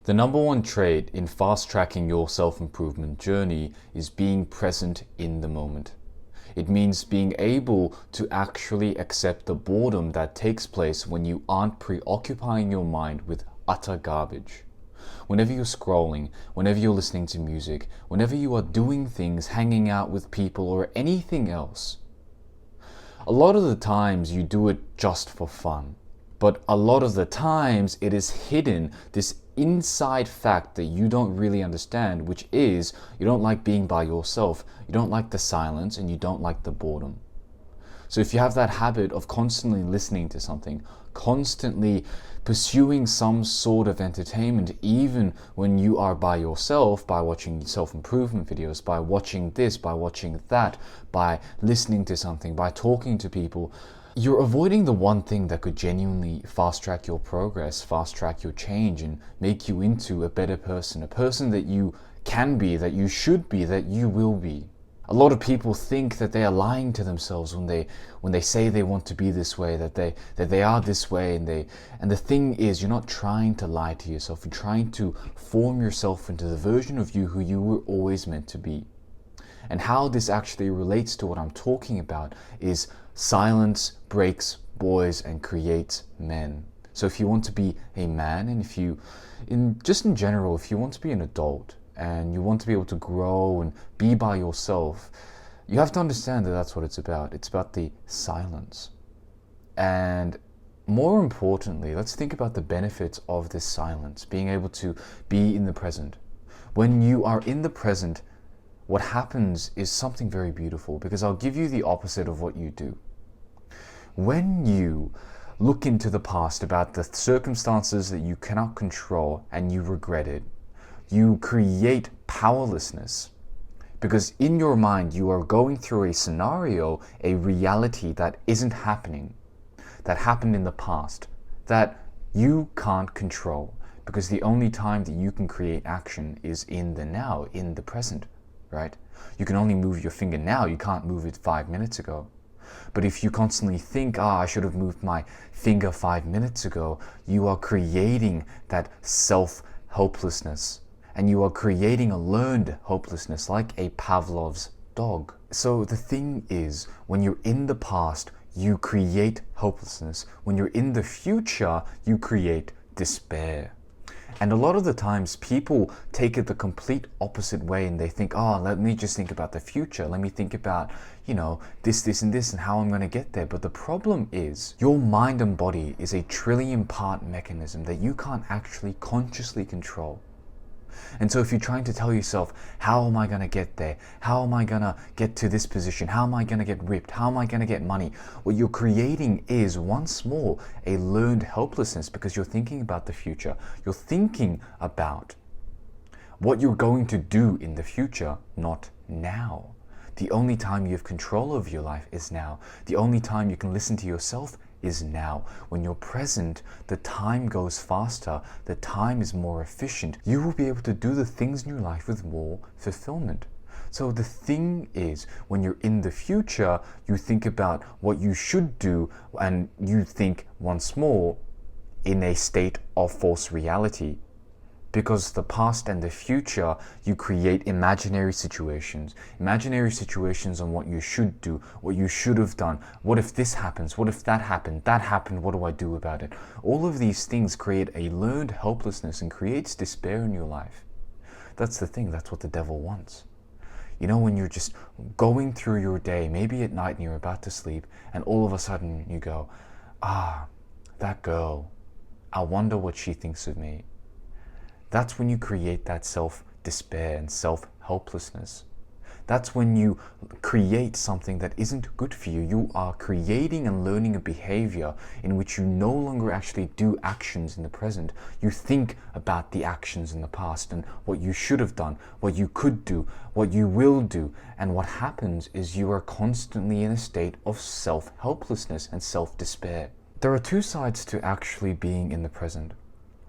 The number one trait in fast tracking your self-improvement journey is being present in the moment. It means being able to actually accept the boredom that takes place when you aren't preoccupying your mind with utter garbage. Whenever you're scrolling, whenever you're listening to music, whenever you are doing things, hanging out with people, or anything else, a lot of the times you do it just for fun. But a lot of the times it is hidden, this inside fact that you don't really understand, which is you don't like being by yourself, you don't like the silence, and you don't like the boredom. So if you have that habit of constantly listening to something, constantly pursuing some sort of entertainment, even when you are by yourself, by watching self-improvement videos, by watching this, by watching that, by listening to something, by talking to people, you're avoiding the one thing that could genuinely fast track your progress, fast track your change, and make you into a better person, a person that you can be, that you should be, that you will be. A lot of people think that they are lying to themselves when they say they want to be this way, that they are this way, and the thing is, you're not trying to lie to yourself. You're trying to form yourself into the version of you who you were always meant to be. And how this actually relates to what I'm talking about is silence breaks boys and creates men. So if you want to be a man, and in general, if you want to be an adult, and you want to be able to grow and be by yourself, you have to understand that that's what it's about. It's about the silence. And more importantly, let's think about the benefits of this silence, being able to be in the present. When you are in the present, what happens is something very beautiful, because I'll give you the opposite of what you do. When you look into the past about the circumstances that you cannot control and you regret it, you create powerlessness, because in your mind you are going through a scenario, a reality that isn't happening, that happened in the past, that you can't control, because the only time that you can create action is in the now, in the present, right? You can only move your finger now, you can't move it 5 minutes ago. But if you constantly think, I should have moved my finger 5 minutes ago, you are creating that self-hopelessness. And you are creating a learned hopelessness, like a Pavlov's dog. So the thing is, when you're in the past, you create hopelessness. When you're in the future, you create despair. And a lot of the times people take it the complete opposite way, and they think, let me just think about the future. Let me think about, this and this and how I'm going to get there. But the problem is, your mind and body is a trillion part mechanism that you can't actually consciously control. And so if you're trying to tell yourself, how am I going to get there? How am I going to get to this position? How am I going to get ripped? How am I going to get money? What you're creating is, once more, a learned helplessness, because you're thinking about the future. You're thinking about what you're going to do in the future, not now. The only time you have control over your life is now. The only time you can listen to yourself is now. When you're present, the time goes faster, the time is more efficient. You will be able to do the things in your life with more fulfillment. So the thing is, when you're in the future, you think about what you should do, and you think once more in a state of false reality. Because the past and the future, you create imaginary situations on what you should do, what you should have done. What if this happens? What if that happened? That happened, what do I do about it? All of these things create a learned helplessness and creates despair in your life. That's the thing, that's what the devil wants. When you're just going through your day, maybe at night and you're about to sleep, and all of a sudden you go, that girl, I wonder what she thinks of me. That's when you create that self-despair and self-helplessness. That's when you create something that isn't good for you. You are creating and learning a behavior in which you no longer actually do actions in the present. You think about the actions in the past and what you should have done, what you could do, what you will do. And what happens is you are constantly in a state of self-helplessness and self-despair. There are two sides to actually being in the present.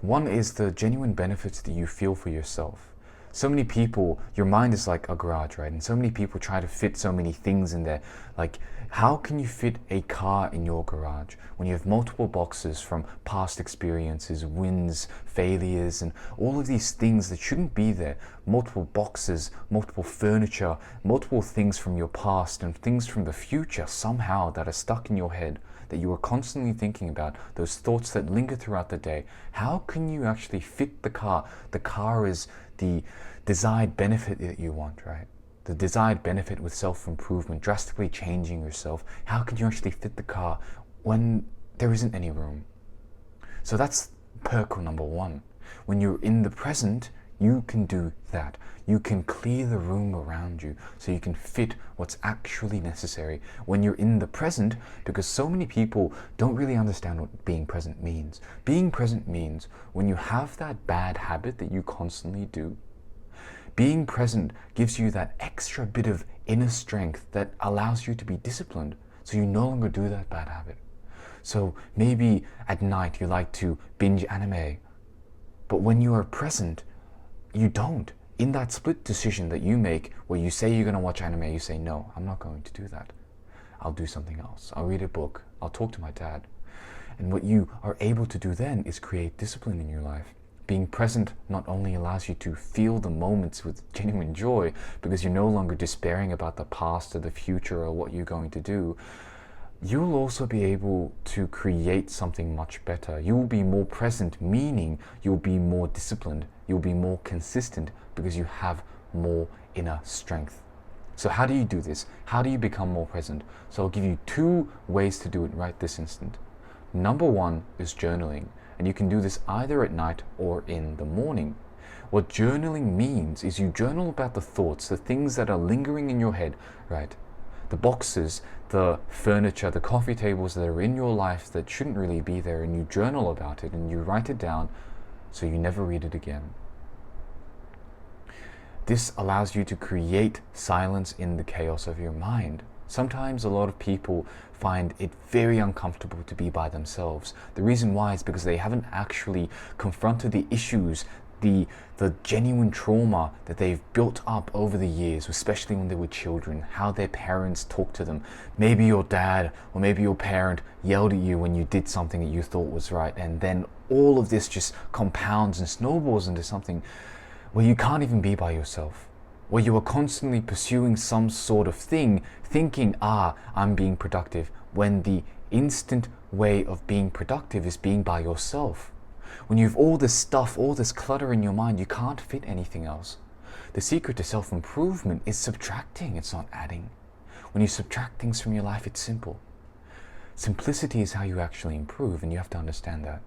One is the genuine benefits that you feel for yourself. So many people, your mind is like a garage, right? And so many people try to fit so many things in there. Like, how can you fit a car in your garage when you have multiple boxes from past experiences, wins, failures, and all of these things that shouldn't be there? Multiple boxes, multiple furniture, multiple things from your past and things from the future somehow that are stuck in your head, that you are constantly thinking about, those thoughts that linger throughout the day. How can you actually fit the car? The car is the desired benefit that you want, right? The desired benefit with self-improvement, drastically changing yourself. How can you actually fit the car when there isn't any room? So that's perk number one. When you're in the present, you can do that. You can clear the room around you so you can fit what's actually necessary when you're in the present, because so many people don't really understand what being present means. Being present means when you have that bad habit that you constantly do, being present gives you that extra bit of inner strength that allows you to be disciplined so you no longer do that bad habit. So maybe at night you like to binge anime, but when you are present, you don't. In that split decision that you make where you say you're going to watch anime, you say, no, I'm not going to do that. I'll do something else. I'll read a book. I'll talk to my dad. And what you are able to do then is create discipline in your life. Being present not only allows you to feel the moments with genuine joy, because you're no longer despairing about the past or the future or what you're going to do, you'll also be able to create something much better. You will be more present, meaning you'll be more disciplined, you'll be more consistent because you have more inner strength. So how do you do this? How do you become more present? So I'll give you 2 ways to do it right this instant. Number 1 is journaling, and you can do this either at night or in the morning. What journaling means is you journal about the thoughts, the things that are lingering in your head, right? The boxes, the furniture, the coffee tables that are in your life that shouldn't really be there, and you journal about it and you write it down so you never read it again. This allows you to create silence in the chaos of your mind. Sometimes a lot of people find it very uncomfortable to be by themselves. The reason why is because they haven't actually confronted the issues, the genuine trauma that they've built up over the years, especially when they were children, how their parents talked to them. Maybe your dad or maybe your parent yelled at you when you did something that you thought was right, and then all of this just compounds and snowballs into something where you can't even be by yourself, where you are constantly pursuing some sort of thing, thinking, I'm being productive, when the instant way of being productive is being by yourself. When you have all this stuff, all this clutter in your mind, you can't fit anything else. The secret to self-improvement is subtracting, it's not adding. When you subtract things from your life, it's simple. Simplicity is how you actually improve, and you have to understand that.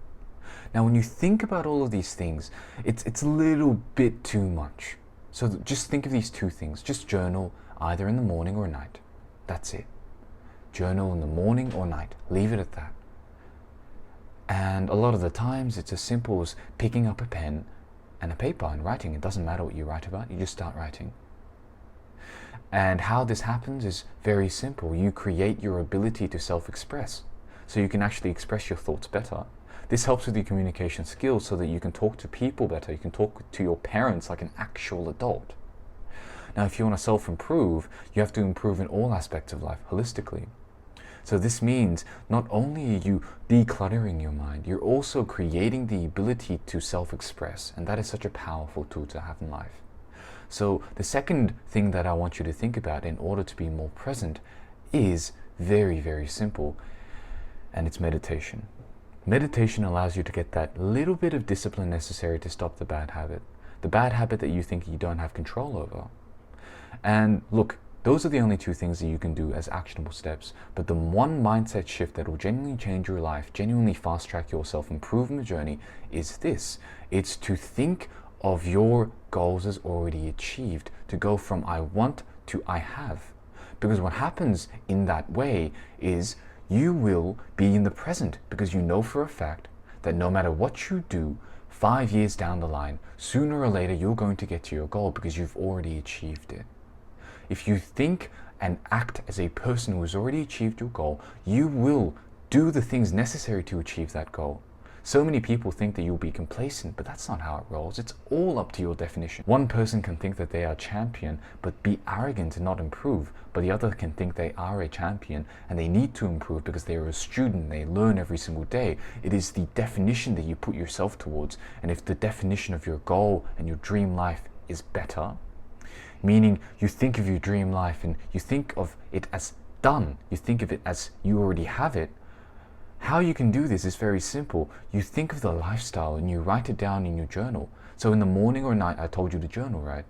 Now, when you think about all of these things, it's a little bit too much. So just think of these 2 things. Just journal either in the morning or night. That's it. Journal in the morning or night. Leave it at that. And a lot of the times it's as simple as picking up a pen and a paper and writing. It doesn't matter what you write about, you just start writing. And how this happens is very simple. You create your ability to self-express, so you can actually express your thoughts better. This helps with your communication skills so that you can talk to people better. You can talk to your parents like an actual adult. Now, if you want to self-improve, you have to improve in all aspects of life holistically. So this means not only are you decluttering your mind, you're also creating the ability to self-express, and that is such a powerful tool to have in life. So the second thing that I want you to think about in order to be more present is very, very simple, and it's meditation. Meditation allows you to get that little bit of discipline necessary to stop the bad habit that you think you don't have control over. And look, those are the only 2 things that you can do as actionable steps, but the one mindset shift that will genuinely change your life, genuinely fast track your self-improvement journey is this. It's to think of your goals as already achieved, to go from I want to I have. Because what happens in that way is you will be in the present, because you know for a fact that no matter what you do, 5 years down the line, sooner or later you're going to get to your goal because you've already achieved it. If you think and act as a person who has already achieved your goal, you will do the things necessary to achieve that goal. So many people think that you'll be complacent, but that's not how it rolls. It's all up to your definition. One person can think that they are a champion, but be arrogant and not improve. But the other can think they are a champion and they need to improve because they are a student. They learn every single day. It is the definition that you put yourself towards. And if the definition of your goal and your dream life is better, meaning you think of your dream life and you think of it as done, you think of it as you already have it, how you can do this is very simple. You think of the lifestyle and you write it down in your journal. So in the morning or night, I told you to journal, right?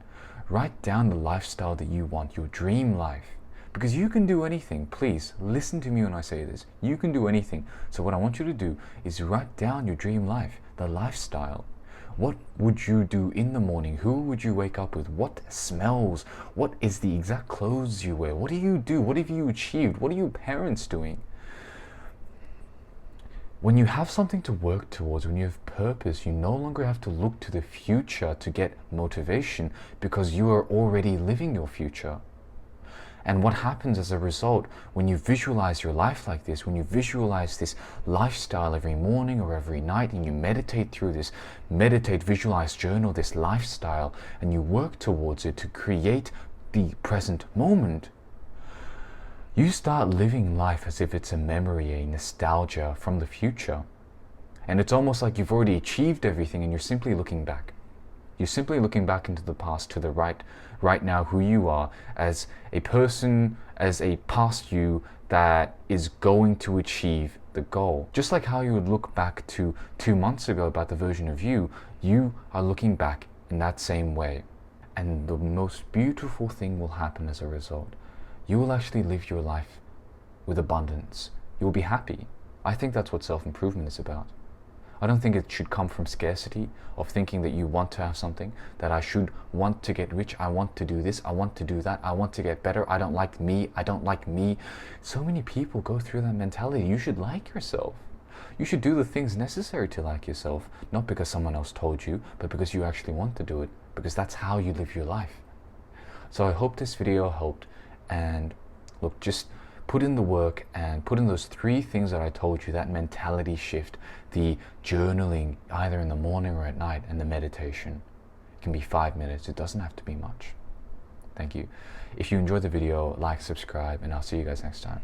Write down the lifestyle that you want, your dream life. Because you can do anything. Please listen to me when I say this. You can do anything. So what I want you to do is write down your dream life, the lifestyle. What would you do in the morning? Who would you wake up with? What smells? What is the exact clothes you wear? What do you do? What have you achieved? What are your parents doing? When you have something to work towards, when you have purpose, you no longer have to look to the future to get motivation because you are already living your future. And what happens as a result when you visualize your life like this, when you visualize this lifestyle every morning or every night and you meditate through this, visualize, journal this lifestyle and you work towards it to create the present moment, you start living life as if it's a memory, a nostalgia from the future. And it's almost like you've already achieved everything and you're simply looking back. You're simply looking back into the past, to the right now, who you are as a person, as a past you that is going to achieve the goal. Just like how you would look back to 2 months ago about the version of you, you are looking back in that same way. And the most beautiful thing will happen as a result. You will actually live your life with abundance. You will be happy. I think that's what self-improvement is about. I don't think it should come from scarcity of thinking that you want to have something, that I should want to get rich, I want to do this, I want to do that, I want to get better, I don't like me, I don't like me. So many people go through that mentality. You should like yourself. You should do the things necessary to like yourself, not because someone else told you, but because you actually want to do it, because that's how you live your life. So I hope this video helped. And look, just put in the work and put in those 3 things that I told you, that mentality shift, the journaling either in the morning or at night, and the meditation. It can be 5 minutes. It doesn't have to be much. Thank you. If you enjoyed the video, like, subscribe, and I'll see you guys next time.